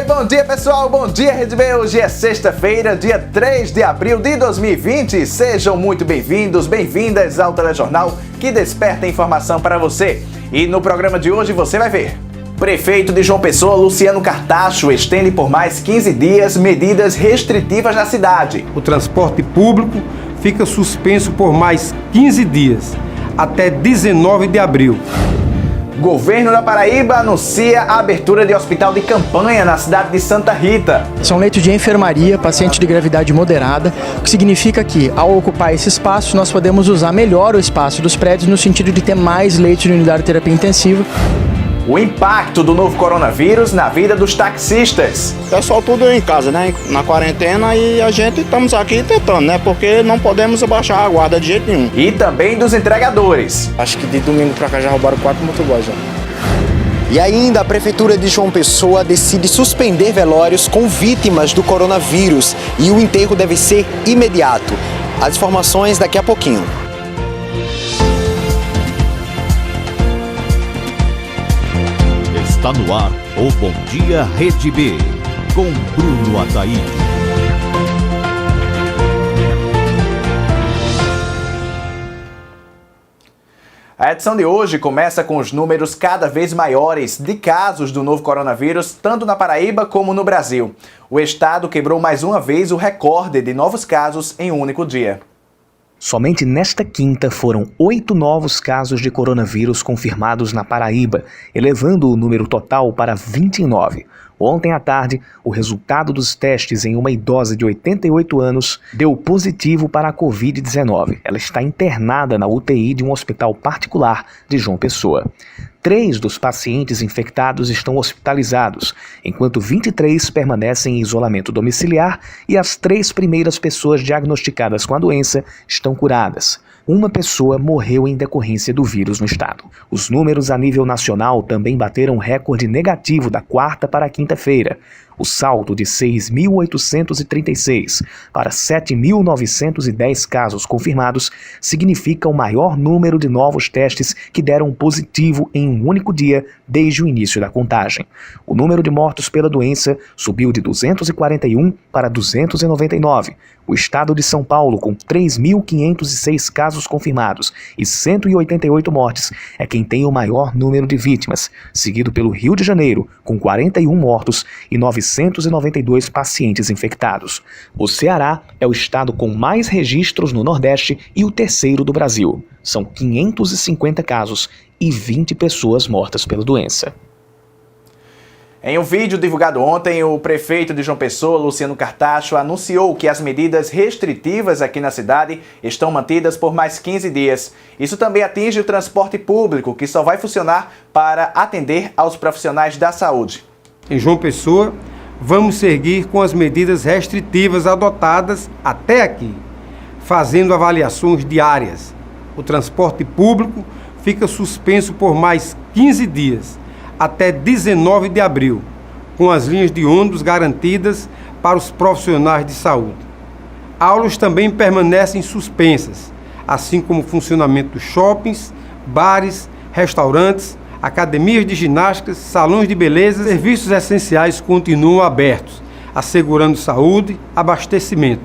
bom dia pessoal, bom dia Rede B. Hoje é sexta-feira, dia 3 de abril de 2020. Sejam muito bem-vindos, bem-vindas ao Telejornal que desperta informação para você. E no programa de hoje você vai ver: prefeito de João Pessoa, Luciano Cartacho, estende por mais 15 dias medidas restritivas na cidade. O transporte público fica suspenso por mais 15 dias, até 19 de abril. Governo da Paraíba anuncia a abertura de hospital de campanha na cidade de Santa Rita. São leitos de enfermaria, paciente de gravidade moderada, o que significa que, ao ocupar esse espaço, nós podemos usar melhor o espaço dos prédios no sentido de ter mais leitos de unidade de terapia intensiva. O impacto do novo coronavírus na vida dos taxistas. Pessoal tudo em casa, né? Na quarentena, e a gente estamos aqui tentando, né? Porque não podemos abaixar a guarda de jeito nenhum. E também dos entregadores. Acho que de domingo pra cá já roubaram 4 motoboys já. E ainda a Prefeitura de João Pessoa decide suspender velórios com vítimas do coronavírus e o enterro deve ser imediato. As informações daqui a pouquinho. Está no ar o Bom Dia Rede B, com Bruno Ataíde. A edição de hoje começa com os números cada vez maiores de casos do novo coronavírus, tanto na Paraíba como no Brasil. O estado quebrou mais uma vez o recorde de novos casos em um único dia. Somente nesta quinta foram 8 novos casos de coronavírus confirmados na Paraíba, elevando o número total para 29. Ontem à tarde, o resultado dos testes em uma idosa de 88 anos deu positivo para a Covid-19. Ela está internada na UTI de um hospital particular de João Pessoa. 3 dos pacientes infectados estão hospitalizados, enquanto 23 permanecem em isolamento domiciliar e as 3 primeiras pessoas diagnosticadas com a doença estão curadas. Uma pessoa morreu em decorrência do vírus no estado. Os números a nível nacional também bateram recorde negativo da quarta para a quinta-feira. O salto de 6.836 para 7.910 casos confirmados significa o maior número de novos testes que deram positivo em um único dia desde o início da contagem. O número de mortos pela doença subiu de 241 para 299. O estado de São Paulo, com 3.506 casos confirmados e 188 mortes, é quem tem o maior número de vítimas, seguido pelo Rio de Janeiro, com 41 mortos e 992 pacientes infectados. O Ceará é o estado com mais registros no Nordeste e o terceiro do Brasil. São 550 casos e 20 pessoas mortas pela doença. Em um vídeo divulgado ontem, o prefeito de João Pessoa, Luciano Cartacho, anunciou que as medidas restritivas aqui na cidade estão mantidas por mais 15 dias. Isso também atinge o transporte público, que só vai funcionar para atender aos profissionais da saúde. Em João Pessoa, vamos seguir com as medidas restritivas adotadas até aqui, fazendo avaliações diárias. O transporte público fica suspenso por mais 15 dias, até 19 de abril, com as linhas de ônibus garantidas para os profissionais de saúde. Aulas também permanecem suspensas, assim como o funcionamento dos shoppings, bares, restaurantes, academias de ginásticas, salões de beleza. Serviços essenciais continuam abertos, assegurando saúde, abastecimento,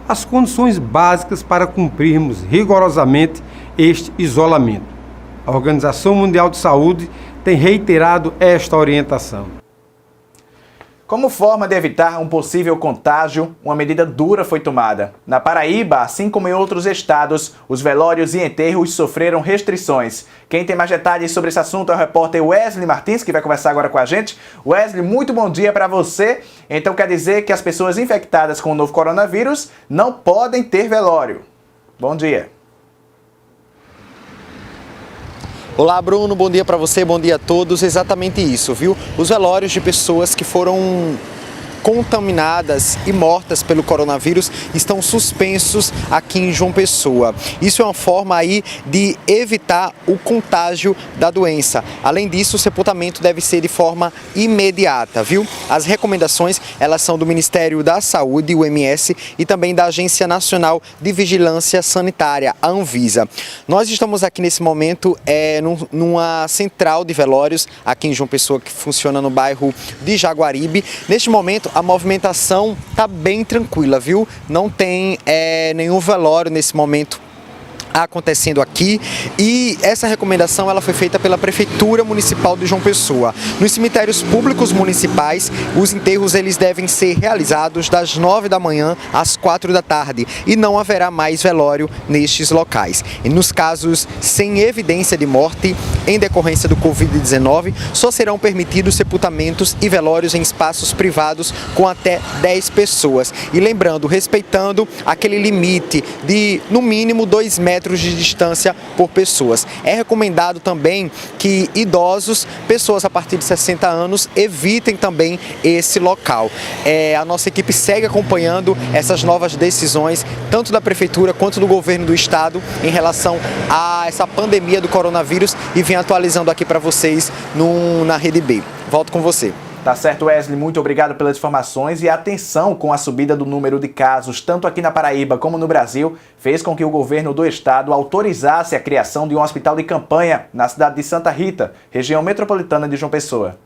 as condições básicas para cumprirmos rigorosamente este isolamento. A Organização Mundial de Saúde tem reiterado esta orientação. Como forma de evitar um possível contágio, uma medida dura foi tomada. Na Paraíba, assim como em outros estados, os velórios e enterros sofreram restrições. Quem tem mais detalhes sobre esse assunto é o repórter Wesley Martins, que vai conversar agora com a gente. Wesley, muito bom dia para você. Então quer dizer que as pessoas infectadas com o novo coronavírus não podem ter velório. Bom dia. Olá, Bruno, bom dia para você, bom dia a todos. Exatamente isso, viu? Os velórios de pessoas que foram contaminadas e mortas pelo coronavírus estão suspensos aqui em João Pessoa. Isso é uma forma aí de evitar o contágio da doença. Além disso, o sepultamento deve ser de forma imediata, viu? As recomendações, elas são do Ministério da Saúde, o MS, e também da Agência Nacional de Vigilância Sanitária, a Anvisa. Nós estamos aqui nesse momento numa central de velórios aqui em João Pessoa, que funciona no bairro de Jaguaribe. Neste momento, a movimentação está bem tranquila, viu? Não tem nenhum velório nesse momento acontecendo aqui, e essa recomendação ela foi feita pela Prefeitura Municipal de João Pessoa. Nos cemitérios públicos municipais, os enterros eles devem ser realizados das 9 da manhã às 4 da tarde e não haverá mais velório nestes locais. E nos casos sem evidência de morte em decorrência do Covid-19, só serão permitidos sepultamentos e velórios em espaços privados com até 10 pessoas. E lembrando, respeitando aquele limite de no mínimo 2 metros de distância por pessoas. É recomendado também que idosos, pessoas a partir de 60 anos, evitem também esse local. A nossa equipe segue acompanhando essas novas decisões, tanto da Prefeitura quanto do Governo do Estado, em relação a essa pandemia do coronavírus, e vem atualizando aqui para vocês na Rede B. Volto com você. Tá certo, Wesley, muito obrigado pelas informações, e a atenção com a subida do número de casos, tanto aqui na Paraíba como no Brasil, fez com que o governo do estado autorizasse a criação de um hospital de campanha na cidade de Santa Rita, região metropolitana de João Pessoa.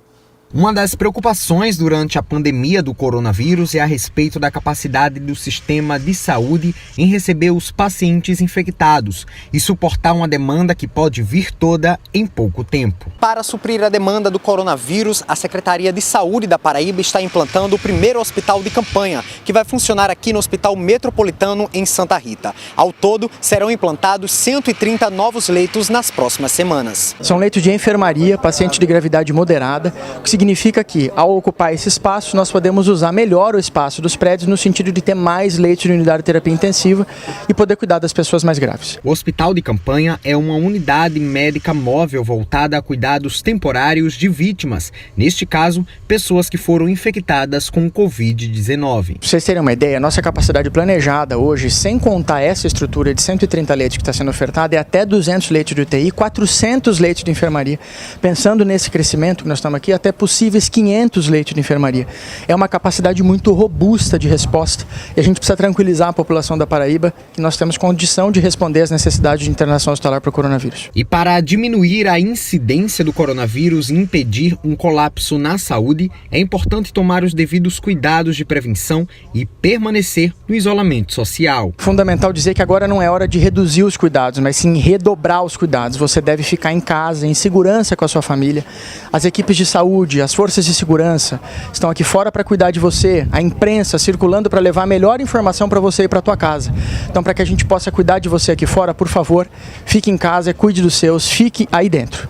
Uma das preocupações durante a pandemia do coronavírus é a respeito da capacidade do sistema de saúde em receber os pacientes infectados e suportar uma demanda que pode vir toda em pouco tempo. Para suprir a demanda do coronavírus, a Secretaria de Saúde da Paraíba está implantando o primeiro hospital de campanha, que vai funcionar aqui no Hospital Metropolitano em Santa Rita. Ao todo, serão implantados 130 novos leitos nas próximas semanas. São leitos de enfermaria, paciente de gravidade moderada, o que significa que, ao ocupar esse espaço, nós podemos usar melhor o espaço dos prédios no sentido de ter mais leitos de unidade de terapia intensiva e poder cuidar das pessoas mais graves. O Hospital de Campanha é uma unidade médica móvel voltada a cuidados temporários de vítimas, neste caso, pessoas que foram infectadas com o Covid-19. Para vocês terem uma ideia, nossa capacidade planejada hoje, sem contar essa estrutura de 130 leitos que está sendo ofertada, é até 200 leitos de UTI, 400 leitos de enfermaria. Pensando nesse crescimento que nós estamos aqui, até possíveis 500 leitos de enfermaria. É uma capacidade muito robusta de resposta, e a gente precisa tranquilizar a população da Paraíba que nós temos condição de responder às necessidades de internação hospitalar para o coronavírus. E para diminuir a incidência do coronavírus e impedir um colapso na saúde, é importante tomar os devidos cuidados de prevenção e permanecer no isolamento social. Fundamental dizer que agora não é hora de reduzir os cuidados, mas sim redobrar os cuidados. Você deve ficar em casa, em segurança com a sua família. As equipes de saúde, as forças de segurança estão aqui fora para cuidar de você, a imprensa circulando para levar a melhor informação para você e para a tua casa. Então, para que a gente possa cuidar de você aqui fora, por favor, fique em casa, cuide dos seus, fique aí dentro.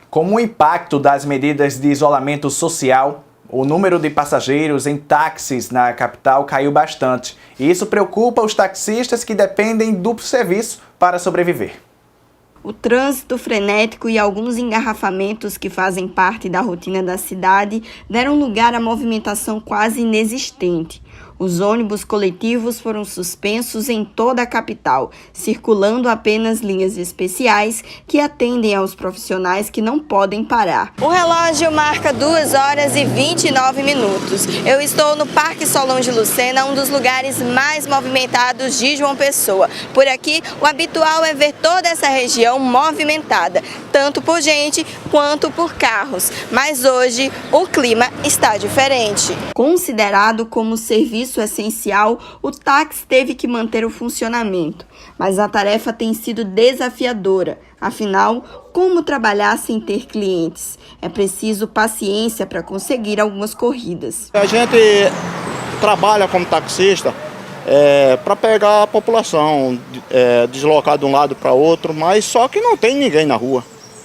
Com o impacto das medidas de isolamento social, o número de passageiros em táxis na capital caiu bastante. E isso preocupa os taxistas que dependem do serviço para sobreviver. O trânsito frenético e alguns engarrafamentos que fazem parte da rotina da cidade deram lugar à movimentação quase inexistente. Os ônibus coletivos foram suspensos em toda a capital, circulando apenas linhas especiais que atendem aos profissionais que não podem parar. O relógio marca 2 horas e 29 minutos. Eu estou no Parque Solon de Lucena, um dos lugares mais movimentados de João Pessoa. Por aqui, o habitual é ver toda essa região movimentada, tanto por gente quanto por carros. Mas hoje, o clima está diferente. Considerado como serviço essencial, o táxi teve que manter o funcionamento, mas a tarefa tem sido desafiadora. Afinal, como trabalhar sem ter clientes? É preciso paciência para conseguir algumas corridas. A gente trabalha como taxista para pegar a população, deslocar de um lado para outro, mas só que não tem ninguém na rua.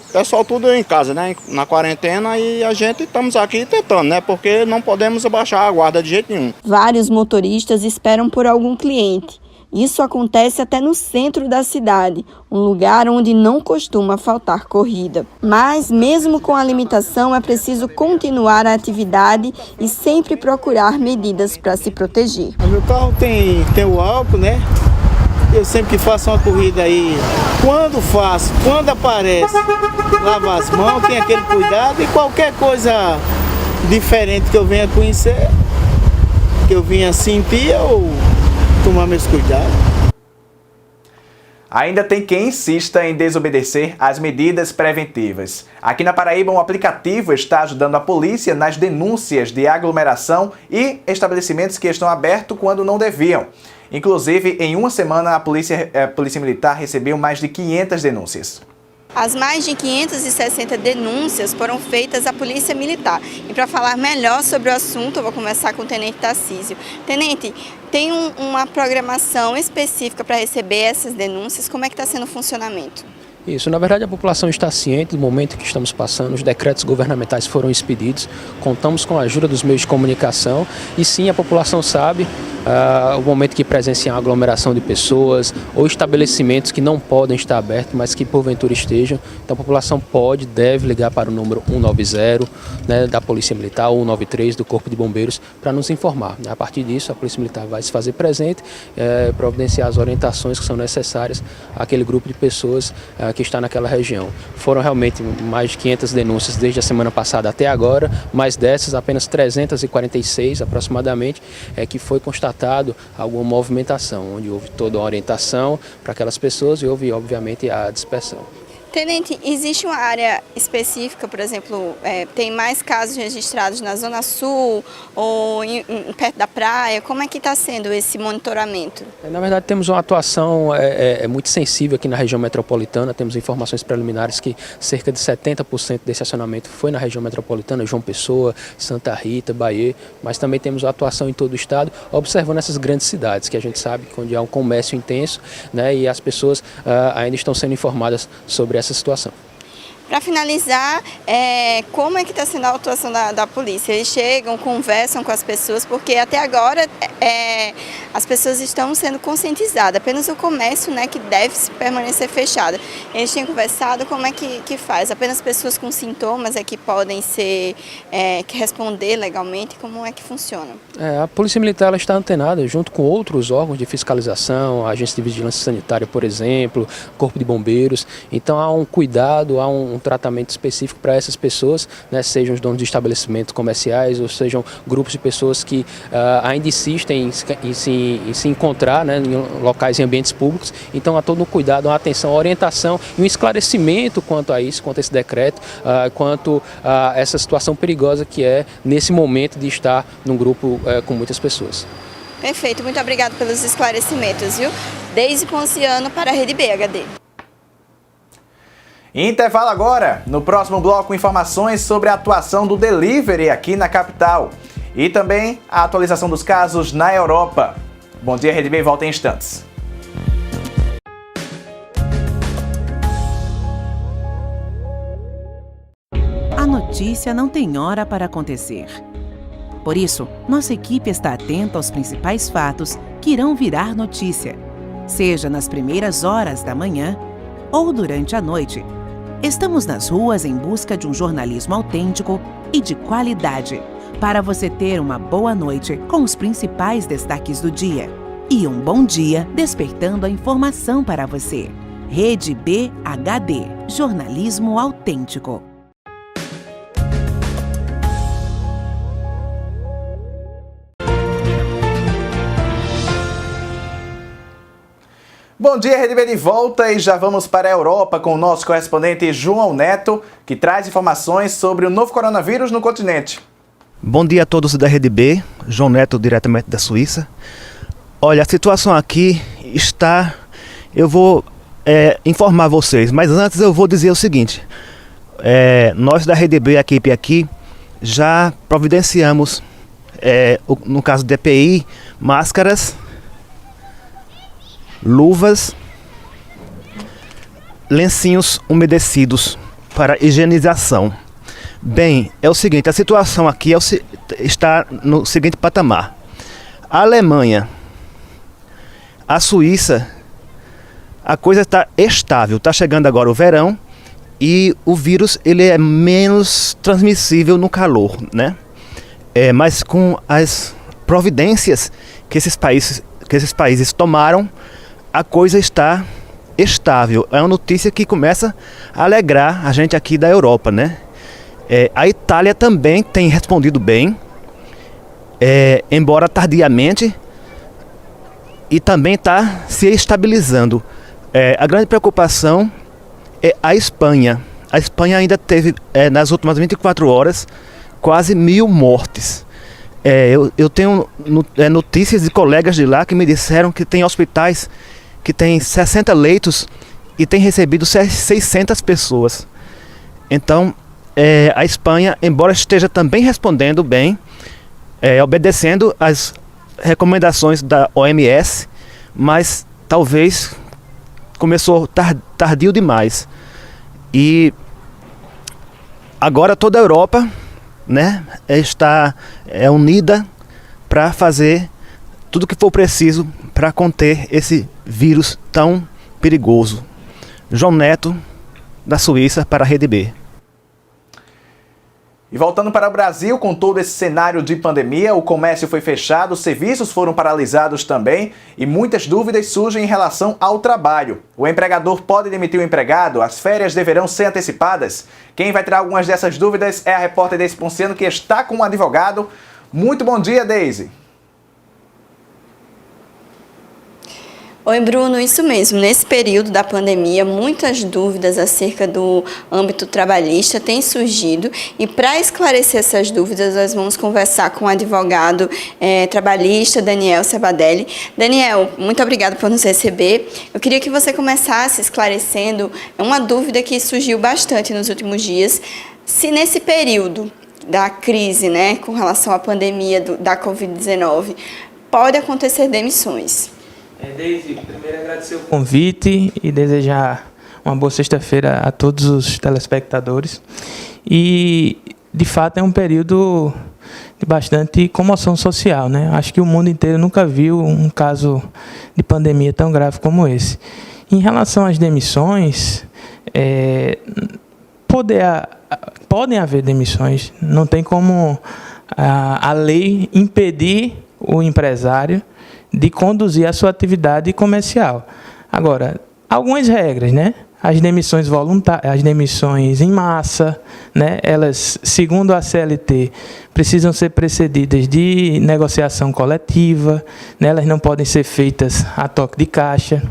O pessoal tudo em casa, né? Na quarentena, e a gente estamos aqui tentando, né? Porque não podemos abaixar a guarda de jeito nenhum. Vários motoristas esperam por algum cliente. Isso acontece até no centro da cidade, um lugar onde não costuma faltar corrida. Mas, mesmo com a limitação, é preciso continuar a atividade e sempre procurar medidas para se proteger. O meu carro tem o álcool, né? Eu sempre que faço uma corrida aí, quando aparece, lavo as mãos, tem aquele cuidado, e qualquer coisa diferente que eu venha conhecer, que eu venha sentir, ou tomar meus cuidados. Ainda tem quem insista em desobedecer às medidas preventivas. Aqui na Paraíba, um aplicativo está ajudando a polícia nas denúncias de aglomeração e estabelecimentos que estão abertos quando não deviam. Inclusive, em uma semana, a Polícia Militar recebeu mais de 500 denúncias. As mais de 560 denúncias foram feitas à Polícia Militar. E para falar melhor sobre o assunto, eu vou conversar com o Tenente Tarcísio. Tenente, tem uma programação específica para receber essas denúncias? Como é que está sendo o funcionamento? Isso, na verdade a população está ciente do momento que estamos passando, os decretos governamentais foram expedidos, contamos com a ajuda dos meios de comunicação e sim, a população sabe o momento que presenciam a aglomeração de pessoas ou estabelecimentos que não podem estar abertos, mas que porventura estejam. Então a população deve ligar para o número 190, né, da Polícia Militar, ou 193 do Corpo de Bombeiros, para nos informar. A partir disso, a Polícia Militar vai se fazer presente, providenciar as orientações que são necessárias àquele grupo de pessoas que está naquela região. Foram realmente mais de 500 denúncias desde a semana passada até agora, mas dessas apenas 346 aproximadamente que foi constatado alguma movimentação, onde houve toda a orientação para aquelas pessoas e houve obviamente a dispersão. Tenente, existe uma área específica, por exemplo, tem mais casos registrados na Zona Sul ou perto da praia? Como é que está sendo esse monitoramento? Na verdade, temos uma atuação muito sensível aqui na região metropolitana. Temos informações preliminares que cerca de 70% desse acionamento foi na região metropolitana, João Pessoa, Santa Rita, Bahia, mas também temos atuação em todo o estado, observando essas grandes cidades, que a gente sabe que onde há um comércio intenso, né, e as pessoas ainda estão sendo informadas sobre essa situação. Para finalizar, como é que está sendo a atuação da polícia? Eles chegam, conversam com as pessoas, porque até agora as pessoas estão sendo conscientizadas, apenas o comércio, né, que deve permanecer fechado. Eles têm conversado, como é que faz? Apenas pessoas com sintomas é que podem que responder legalmente, como é que funciona? A Polícia Militar ela está antenada junto com outros órgãos de fiscalização, a Agência de Vigilância Sanitária, por exemplo, Corpo de Bombeiros. Então há um cuidado, há um tratamento específico para essas pessoas, né, sejam os donos de estabelecimentos comerciais ou sejam grupos de pessoas que ainda insistem em se encontrar, né, em locais e ambientes públicos. Então há todo um cuidado, uma atenção, uma orientação e um esclarecimento quanto a isso, quanto a esse decreto, quanto a essa situação perigosa que é nesse momento de estar num grupo com muitas pessoas. Perfeito, muito obrigado pelos esclarecimentos, viu? Deise Ponciano para a Rede BHD. Intervalo agora. No próximo bloco, informações sobre a atuação do delivery aqui na capital. E também a atualização dos casos na Europa. Bom dia, Rede B, volta em instantes. A notícia não tem hora para acontecer. Por isso, nossa equipe está atenta aos principais fatos que irão virar notícia, seja nas primeiras horas da manhã ou durante a noite. Estamos nas ruas em busca de um jornalismo autêntico e de qualidade, para você ter uma boa noite com os principais destaques do dia e um bom dia despertando a informação para você. Rede BHD, jornalismo autêntico. Bom dia, Rede B de volta e já vamos para a Europa com o nosso correspondente João Neto, que traz informações sobre o novo coronavírus no continente. Bom dia a todos da Rede B, João Neto diretamente da Suíça. Olha, a situação aqui está... Eu vou informar vocês, mas antes eu vou dizer o seguinte. Nós da Rede B, a equipe aqui, já providenciamos, no caso do EPI, máscaras, luvas, lencinhos umedecidos para higienização. Bem, é o seguinte, a situação aqui está no seguinte patamar. A Alemanha a Suíça, a coisa está estável. Está chegando agora o verão e o vírus ele é menos transmissível no calor, né? Mas com as providências que esses países tomaram, a coisa está estável. É uma notícia que começa a alegrar a gente aqui da Europa, né? A Itália também tem respondido bem, embora tardiamente, e também está se estabilizando. A grande preocupação é a Espanha. A Espanha ainda teve, nas últimas 24 horas, quase 1.000 mortes. Eu tenho notícias de colegas de lá que me disseram que tem hospitais que tem 60 leitos e tem recebido 600 pessoas. Então, a Espanha, embora esteja também respondendo bem, obedecendo às recomendações da OMS, mas talvez começou tardio demais. E agora toda a Europa, né, está unida para fazer tudo o que for preciso para conter esse vírus tão perigoso. João Neto, da Suíça, para a Rede B. E voltando para o Brasil, com todo esse cenário de pandemia, o comércio foi fechado, os serviços foram paralisados também e muitas dúvidas surgem em relação ao trabalho. O empregador pode demitir o empregado? As férias deverão ser antecipadas? Quem vai tirar algumas dessas dúvidas é a repórter Deise Ponciano, que está com um advogado. Muito bom dia, Deise. Oi, Bruno, isso mesmo. Nesse período da pandemia, muitas dúvidas acerca do âmbito trabalhista têm surgido e para esclarecer essas dúvidas, nós vamos conversar com o advogado trabalhista Daniel Sabadelli. Daniel, muito obrigado por nos receber. Eu queria que você começasse esclarecendo uma dúvida que surgiu bastante nos últimos dias, se nesse período da crise, né, com relação à pandemia da Covid-19, pode acontecer demissões. Deise, primeiro agradecer o convite e desejar uma boa sexta-feira a todos os telespectadores. E, de fato, é um período de bastante comoção social, né? Acho que o mundo inteiro nunca viu um caso de pandemia tão grave como esse. Em relação às demissões, podem haver demissões, não tem como a lei impedir o empresário de conduzir a sua atividade comercial. Agora, algumas regras, né? As demissões voluntárias, as demissões em massa, né? Elas, segundo a CLT, precisam ser precedidas de negociação coletiva, né? Elas não podem ser feitas a toque de caixa.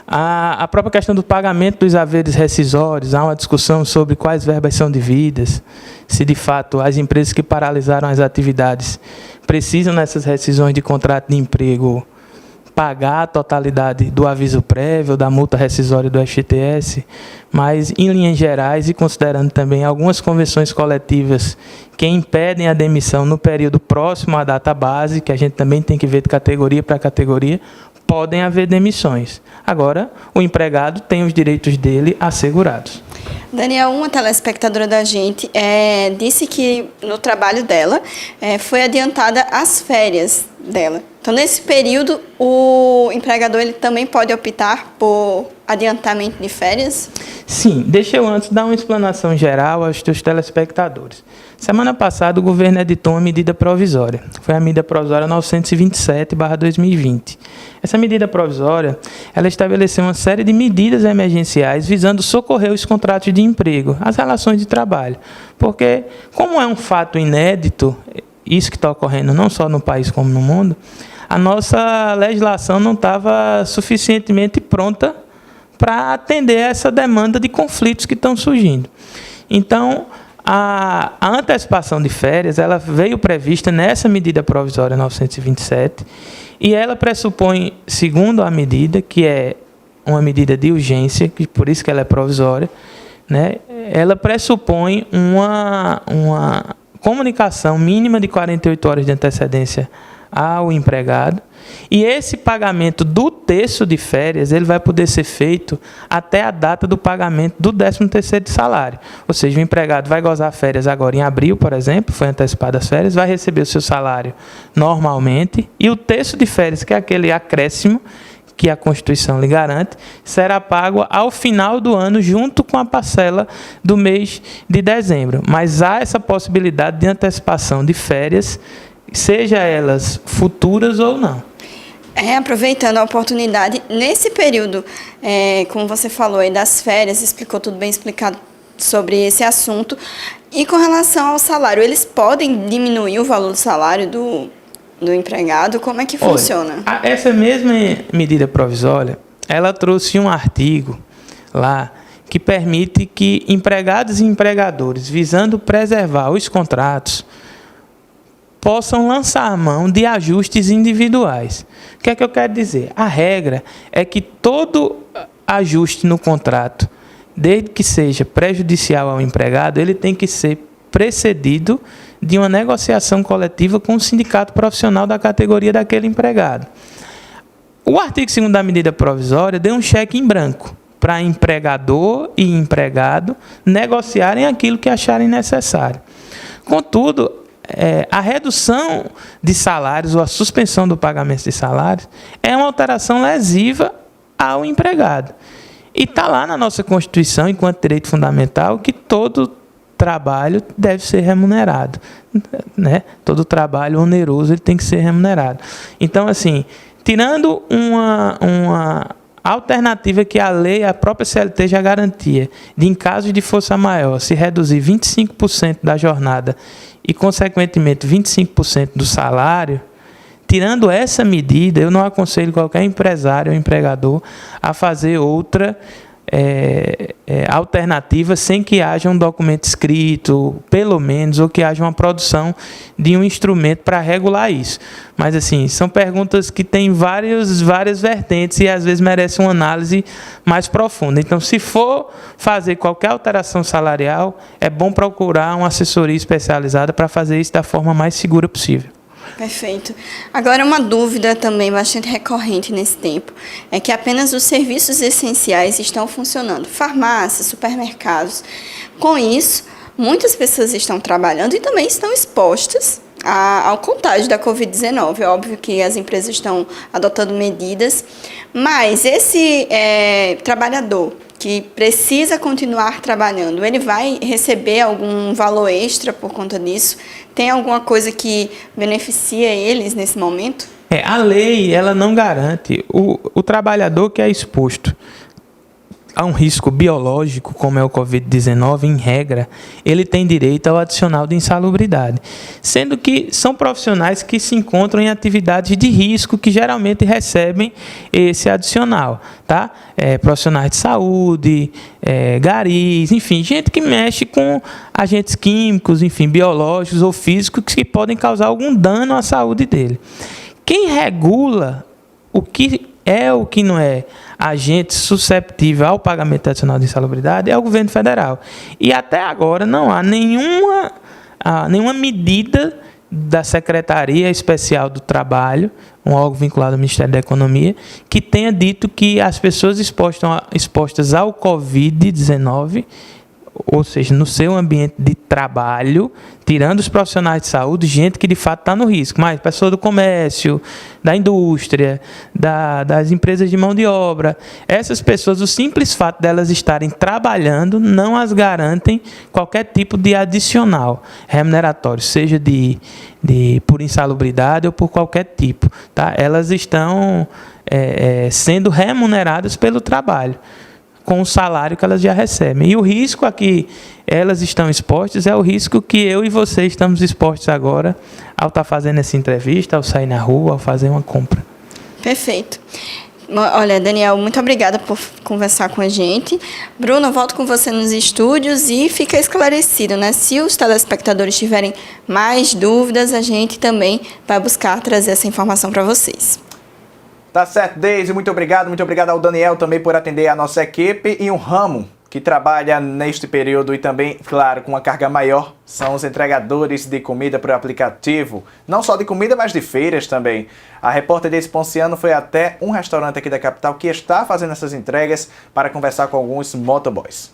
A própria questão do pagamento dos haveres rescisórios, há uma discussão sobre quais verbas são devidas, se de fato as empresas que paralisaram as atividades precisam nessas rescisões de contrato de emprego pagar a totalidade do aviso prévio, da multa rescisória do FGTS, mas em linhas gerais e considerando também algumas convenções coletivas que impedem a demissão no período próximo à data base, que a gente também tem que ver de categoria para categoria, podem haver demissões. Agora, o empregado tem os direitos dele assegurados. Daniel, uma telespectadora da gente disse que no trabalho dela foi adiantada as férias dela. Então, nesse período, o empregador ele também pode optar por adiantamento de férias? Sim, deixa eu antes dar uma explanação geral aos teus telespectadores. Semana passada, o governo editou uma medida provisória. Foi a medida provisória 927/2020. Essa medida provisória, ela estabeleceu uma série de medidas emergenciais visando socorrer os contratos de emprego, as relações de trabalho. Porque, como é um fato inédito, isso que está ocorrendo não só no país como no mundo, a nossa legislação não estava suficientemente pronta para atender a essa demanda de conflitos que estão surgindo. Então, a antecipação de férias ela veio prevista nessa medida provisória 927 e ela pressupõe, segundo a medida, que é uma medida de urgência, que por isso que ela é provisória, né, ela pressupõe uma comunicação mínima de 48 horas de antecedência ao empregado, E esse pagamento do terço de férias, ele vai poder ser feito até a data do pagamento do 13º de salário. Ou seja, o empregado vai gozar férias agora em abril, por exemplo, foi antecipado as férias, vai receber o seu salário normalmente, e o terço de férias, que é aquele acréscimo que a Constituição lhe garante, será pago ao final do ano, junto com a parcela do mês de dezembro. Mas há essa possibilidade de antecipação de férias, seja elas futuras ou não. Aproveitando a oportunidade, nesse período, como você falou aí das férias, explicou tudo bem explicado sobre esse assunto, e com relação ao salário, eles podem diminuir o valor do salário do empregado? Como é que funciona? Essa mesma medida provisória, ela trouxe um artigo lá que permite que empregados e empregadores, visando preservar os contratos, possam lançar a mão de ajustes individuais. O que é que eu quero dizer? A regra é que todo ajuste no contrato, desde que seja prejudicial ao empregado, ele tem que ser precedido de uma negociação coletiva com o sindicato profissional da categoria daquele empregado. O artigo 2º da medida provisória deu um cheque em branco para empregador e empregado negociarem aquilo que acharem necessário. Contudo, a redução de salários ou a suspensão do pagamento de salários é uma alteração lesiva ao empregado. E está lá na nossa Constituição, enquanto direito fundamental, que todo trabalho deve ser remunerado, né? Todo trabalho oneroso ele tem que ser remunerado. Então, assim, tirando uma alternativa que a lei, a própria CLT já garantia, de em caso de força maior, se reduzir 25% da jornada e, consequentemente, 25% do salário, tirando essa medida, eu não aconselho qualquer empresário ou empregador a fazer outra alternativa sem que haja um documento escrito, pelo menos, ou que haja uma produção de um instrumento para regular isso. Mas, assim, são perguntas que têm várias vertentes e, às vezes, merecem uma análise mais profunda. Então, se for fazer qualquer alteração salarial, é bom procurar uma assessoria especializada para fazer isso da forma mais segura possível. Perfeito. Agora, uma dúvida também bastante recorrente nesse tempo é que apenas os serviços essenciais estão funcionando. Farmácias, supermercados. Com isso, muitas pessoas estão trabalhando e também estão expostas ao contágio da Covid-19. É óbvio que as empresas estão adotando medidas, mas esse trabalhador que precisa continuar trabalhando, ele vai receber algum valor extra por conta disso? Tem alguma coisa que beneficia eles nesse momento? A lei ela não garante. O trabalhador que é exposto a um risco biológico, como é o Covid-19, em regra, ele tem direito ao adicional de insalubridade. Sendo que são profissionais que se encontram em atividades de risco que geralmente recebem esse adicional. Tá? Profissionais de saúde, garis, enfim, gente que mexe com agentes químicos, enfim, biológicos ou físicos que podem causar algum dano à saúde dele. Quem regula o que é ou o que não é agente susceptível ao pagamento adicional de insalubridade é o governo federal. E até agora não há nenhuma medida da Secretaria Especial do Trabalho, um órgão vinculado ao Ministério da Economia, que tenha dito que as pessoas expostas ao Covid-19, ou seja, no seu ambiente de trabalho, tirando os profissionais de saúde, gente que de fato está no risco, mas pessoas do comércio, da indústria, das empresas de mão de obra, essas pessoas, o simples fato delas estarem trabalhando não as garantem qualquer tipo de adicional remuneratório, seja por insalubridade ou por qualquer tipo. Tá? Elas estão sendo remuneradas pelo trabalho, com o salário que elas já recebem. E o risco a que elas estão expostas é o risco que eu e você estamos expostos agora ao estar fazendo essa entrevista, ao sair na rua, ao fazer uma compra. Perfeito. Olha, Daniel, muito obrigada por conversar com a gente. Bruno, eu volto com você nos estúdios e fica esclarecido, né? Se os telespectadores tiverem mais dúvidas, a gente também vai buscar trazer essa informação para vocês. Tá certo, Deise, muito obrigado ao Daniel também por atender a nossa equipe. E um ramo que trabalha neste período e também, claro, com uma carga maior, são os entregadores de comida por aplicativo. Não só de comida, mas de feiras também. A repórter desse Ponciano foi até um restaurante aqui da capital que está fazendo essas entregas para conversar com alguns motoboys.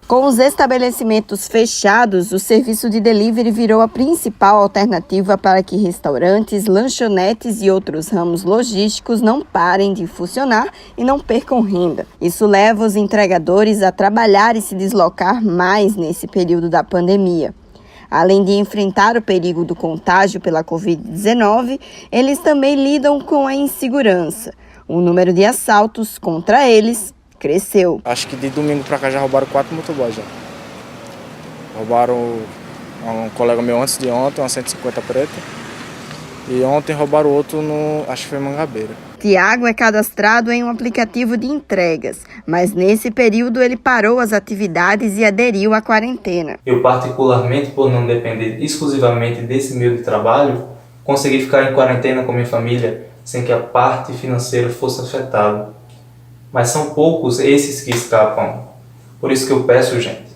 Com os estabelecimentos fechados, o serviço de delivery virou a principal alternativa para que restaurantes, lanchonetes e outros ramos logísticos não parem de funcionar e não percam renda. Isso leva os entregadores a trabalhar e se deslocar mais nesse período da pandemia. Além de enfrentar o perigo do contágio pela Covid-19, eles também lidam com a insegurança. O número de assaltos contra eles cresceu. Acho que de domingo para cá já roubaram 4 motoboys já. Roubaram um colega meu antes de ontem, uma 150 preta. E ontem roubaram outro acho que foi Mangabeira. Tiago é cadastrado em um aplicativo de entregas, mas nesse período ele parou as atividades e aderiu à quarentena. Eu, particularmente, por não depender exclusivamente desse meio de trabalho, consegui ficar em quarentena com minha família sem que a parte financeira fosse afetada. Mas são poucos esses que escapam. Por isso que eu peço, gente,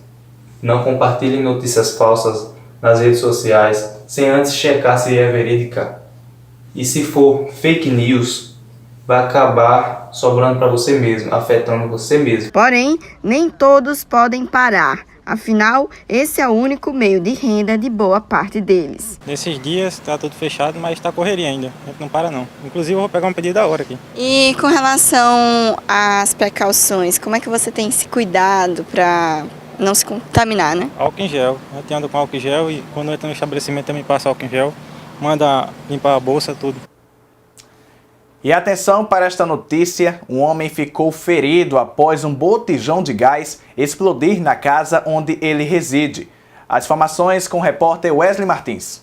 não compartilhem notícias falsas nas redes sociais sem antes checar se é verídica. E se for fake news, vai acabar sobrando para você mesmo, afetando você mesmo. Porém, nem todos podem parar. Afinal, esse é o único meio de renda de boa parte deles. Nesses dias está tudo fechado, mas está correria ainda. A gente não para não. Inclusive eu vou pegar um pedido da hora aqui. E com relação às precauções, como é que você tem se cuidado para não se contaminar, né? Álcool em gel. A gente anda com álcool em gel e quando entra no estabelecimento também passa álcool em gel. Manda limpar a bolsa, tudo. E atenção para esta notícia, um homem ficou ferido após um botijão de gás explodir na casa onde ele reside. As informações com o repórter Wesley Martins.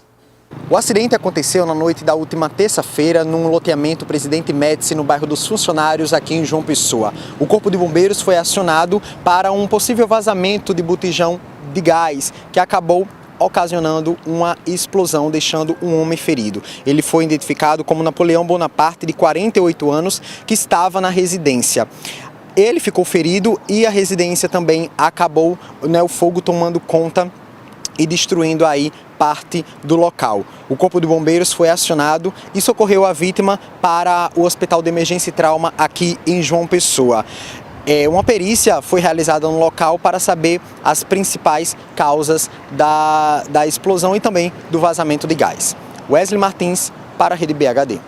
O acidente aconteceu na noite da última terça-feira num loteamento Presidente Médici, no bairro dos Funcionários, aqui em João Pessoa. O Corpo de Bombeiros foi acionado para um possível vazamento de botijão de gás, que acabou ocasionando uma explosão, deixando um homem ferido. Ele foi identificado como Napoleão Bonaparte, de 48 anos, que estava na residência. Ele ficou ferido e a residência também acabou, o fogo tomando conta e destruindo aí parte do local. O Corpo de Bombeiros foi acionado e socorreu a vítima para o Hospital de Emergência e Trauma aqui em João Pessoa. Uma perícia foi realizada no local para saber as principais causas da explosão e também do vazamento de gás. Wesley Martins, para a Rede BHD.